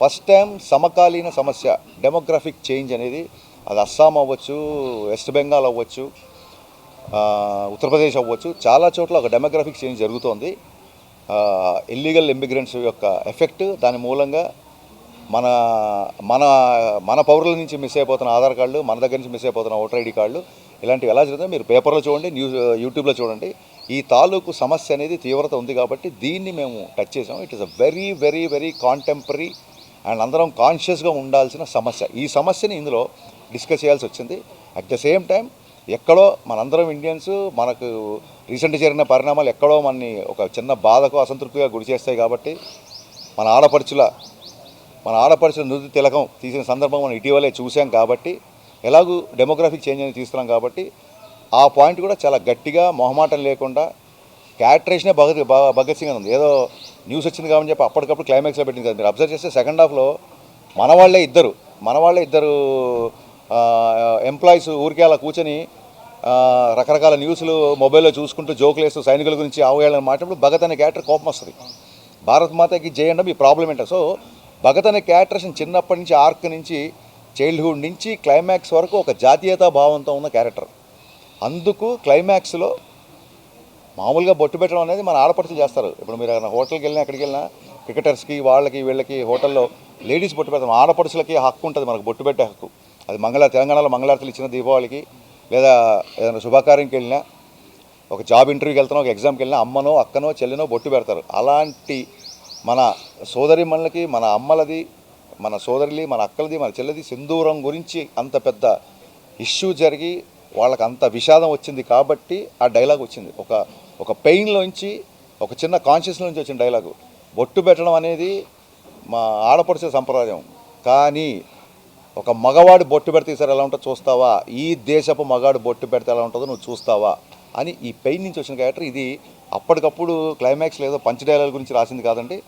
First time సమకాలీన సమస్య demographic change అనేది, అది అస్సాం అవ్వచ్చు, వెస్ట్ బెంగాల్ అవ్వచ్చు, ఉత్తరప్రదేశ్ అవ్వచ్చు, చాలా చోట్ల ఒక డెమోగ్రఫిక్ చేంజ్ జరుగుతోంది. ఇల్లీగల్ ఇమిగ్రెంట్స్ యొక్క ఎఫెక్ట్, దాని మూలంగా మన మన మన పౌరుల నుంచి మిస్ అయిపోతున్న ఆధార్ కార్డులు, మన దగ్గర నుంచి మిస్ అయిపోతున్న ఓటర్ ఐడి కార్డులు, ఇలాంటివి ఎలా జరుగుతుందో మీరు పేపర్లో చూడండి, యూట్యూబ్లో చూడండి. ఈ తాలూకు సమస్య అనేది తీవ్రత ఉంది కాబట్టి దీన్ని మేము టచ్ చేసాం. It is a very very very contemporary and అందరం కాన్షియస్గా ఉండాల్సిన సమస్య. ఈ సమస్యని ఇందులో డిస్కస్ చేయాల్సి వచ్చింది. అట్ ద సేమ్ టైం ఎక్కడో మనందరం ఇండియన్స్, మనకు రీసెంట్గా జరిగిన పరిణామాలు ఎక్కడో మనని ఒక చిన్న బాధకు, అసంతృప్తిగా గురి చేస్తాయి. కాబట్టి మన ఆడపడుచుల నుదుటి తిలకం తీసిన సందర్భం మనం ఇటీవలే చూసాం. కాబట్టి ఎలాగూ డెమోగ్రఫిక్ చేంజ్ అనేది తీస్తున్నాం కాబట్టి ఆ పాయింట్ కూడా చాలా గట్టిగా, మొహమాటం లేకుండా, క్యారెక్టరేషనే భగత్ సింగ్ అని ఉంది. ఏదో న్యూస్ వచ్చింది కాబట్టి చెప్పి అప్పటికప్పుడు క్లైమాక్స్లో పెట్టింది కదా. మీరు అబ్జర్వ్ చేస్తే సెకండ్ హాఫ్లో మన వాళ్ళే ఇద్దరు ఎంప్లాయీస్ ఊరికే అలా కూర్చొని రకరకాల న్యూస్లు మొబైల్లో చూసుకుంటూ జోకులు వేస్తూ సైనికుల గురించి ఆవేయాలని మాట్లాడినప్పుడు భగత్ అనే క్యారెక్టర్ కోపం వస్తుంది. భారత్ మాతకి జై అంటే మీ ప్రాబ్లం ఏంటో. సో భగత్ అనే క్యారెక్టర్స్ చిన్నప్పటి నుంచి, ఆర్క్ నుంచి, చైల్డ్హుడ్ నుంచి క్లైమాక్స్ వరకు ఒక జాతీయతా భావంతో ఉన్న క్యారెక్టర్. అందుకు క్లైమాక్స్లో మామూలుగా బొట్టు పెట్టడం అనేది మన ఆడపడుచులు చేస్తారు. ఇప్పుడు మీరు హోటల్కి వెళ్ళినా, ఎక్కడికి వెళ్ళినా, క్రికెటర్స్కి, వీళ్ళకి హోటల్లో లేడీస్ బొట్టు పెడతాం. ఆడపడుచులకి హక్కు ఉంటుంది మనకు బొట్టు పెట్టే హక్కు. అది తెలంగాణలో మంగళారతులు ఇచ్చిన దీపావళికి, లేదా ఏదైనా శుభకార్యంకి వెళ్ళినా, ఒక జాబ్ ఇంటర్వ్యూకి వెళ్తున్నా, ఒక ఎగ్జామ్కి వెళ్ళినా అమ్మనో, అక్కనో, చెల్లినో బొట్టు పెడతారు. అలాంటి మన సోదరిమణులకి, మన అమ్మలది, మన సోదరులి, మన అక్కలది, మన చెల్లిది సింధూరం గురించి అంత పెద్ద ఇష్యూ జరిగి వాళ్ళకి అంత విషాదం వచ్చింది కాబట్టి ఆ డైలాగ్ వచ్చింది. ఒక పెయిన్లోంచి, ఒక చిన్న కాన్షియస్లో నుంచి వచ్చిన డైలాగు. బొట్టు పెట్టడం అనేది మా ఆడపడిచే సంప్రదాయం. కానీ ఒక మగవాడు బొట్టు పెడితే సరే ఎలా ఉంటుందో చూస్తావా, ఈ దేశపు మగాడు బొట్టు పెడితే ఎలా ఉంటుందో నువ్వు చూస్తావా అని ఈ పెయిన్ నుంచి వచ్చిన క్యారెక్టర్ ఇది. అప్పటికప్పుడు క్లైమాక్స్ లేదో పంచ్ డైలాగ్ గురించి రాసింది కాదండి.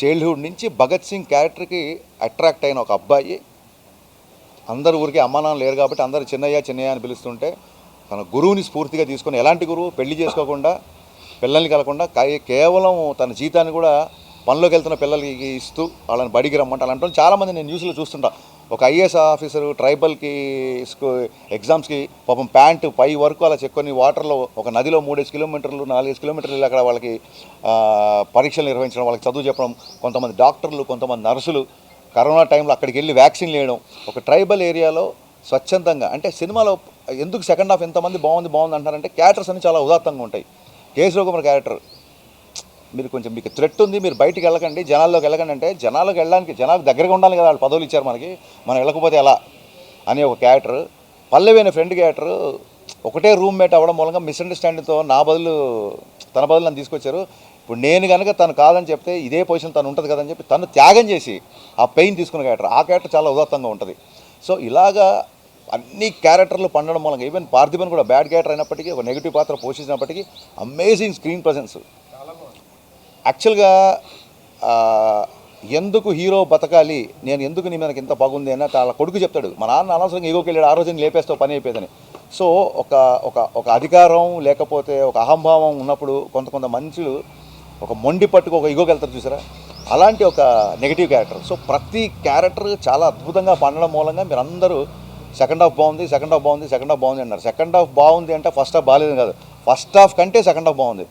చైల్డ్హుడ్ నుంచి భగత్ సింగ్ క్యారెక్టర్కి అట్రాక్ట్ అయిన ఒక అబ్బాయి, అందరు ఊరికి అమ్మా నాన్న లేరు కాబట్టి అందరూ చిన్నయ్య అని పిలుస్తుంటే తన గురువుని స్ఫూర్తిగా తీసుకొని, ఎలాంటి గురువు, పెళ్లి చేసుకోకుండా, పిల్లల్ని కలకుండా, కేవలం తన జీతాన్ని కూడా పనిలోకి వెళ్తున్న పిల్లలకి ఇస్తూ వాళ్ళని బడికి రమ్మంటే అలాంటి చాలామంది నేను న్యూస్లో చూస్తుంటా. ఒక ఐఏఎస్ ఆఫీసరు ట్రైబల్కి ఎగ్జామ్స్కి పాపం ప్యాంటు పై వరకు అలా చెక్కొని వాటర్లో, ఒక నదిలో 3 కిలోమీటర్లు 4 కిలోమీటర్లు అక్కడ వాళ్ళకి పరీక్షలు నిర్వహించడం, వాళ్ళకి చదువు చెప్పడం, కొంతమంది డాక్టర్లు, కొంతమంది నర్సులు కరోనా టైంలో అక్కడికి వెళ్ళి వ్యాక్సిన్ వేయడం, ఒక ట్రైబల్ ఏరియాలో స్వచ్ఛందంగా. అంటే సినిమాలో ఎందుకు సెకండ్ హాఫ్ ఎంతమంది బాగుంది అంటారంటే క్యారెక్టర్స్ అన్ని చాలా ఉదాత్తంగా ఉంటాయి. కేసు రఘుమార్ క్యారెక్టర్, మీరు కొంచెం మీకు థ్రెట్ ఉంది, మీరు బయటికి వెళ్ళకండి, జనాల్లోకి వెళ్ళకండి అంటే, జనాలకు దగ్గరగా ఉండాలి కదా, వాళ్ళు పదవులు ఇచ్చారు మనకి, మనం వెళ్ళకపోతే ఎలా అనే ఒక క్యారెక్టర్. పల్లవి అనే ఫ్రెండ్ క్యారెక్టర్ ఒకటే రూమ్మేట్ అవ్వడం మూలంగా మిస్అండర్స్టాండింగ్తో తన బదులు నన్ను తీసుకొచ్చారు. ఇప్పుడు నేను కనుక తను కాదని చెప్తే ఇదే పొజిషన్ తను ఉంటుంది కదని చెప్పి తను త్యాగం చేసి ఆ పెయిన్ తీసుకున్న క్యారెక్టర్, ఆ క్యారెక్టర్ చాలా ఉదాత్తంగా ఉంటుంది. సో ఇలాగా అన్ని క్యారెక్టర్లు పండడం మూలంగా, ఈవెన్ పార్థిబన్ కూడా బ్యాడ్ క్యారెక్టర్ అయినప్పటికీ, ఒక నెగిటివ్ పాత్ర పోషించినప్పటికీ అమేజింగ్ స్క్రీన్ ప్రజెన్స్. యాక్చువల్గా ఎందుకు హీరో బతకాలి, నేను ఎందుకు నీ మనకి ఇంత బాగుంది అని వాళ్ళ కొడుకు చెప్తాడు. మా నాన్న అనవసరంగా ఈగోకి వెళ్ళాడు, ఆ రోజు లేపేస్తావు పని అయిపోయిందని. సో ఒక అధికారం లేకపోతే ఒక అహంభావం ఉన్నప్పుడు కొంత మనుషులు ఒక మొండి పట్టుకు ఒక ఈగోకి వెళ్తారు చూసారా, అలాంటి ఒక నెగిటివ్ క్యారెక్టర్. సో ప్రతి క్యారెక్టర్ చాలా అద్భుతంగా పండడం మూలంగా మీరు అందరూ సెకండ్ హాఫ్ బాగుంది అన్నారు. సెకండ్ హాఫ్ బాగుంది అంటే ఫస్ట్ హాఫ్ బాగాలేదు కాదు, ఫస్ట్ హాఫ్ కంటే సెకండ్ హాఫ్ బాగుంది.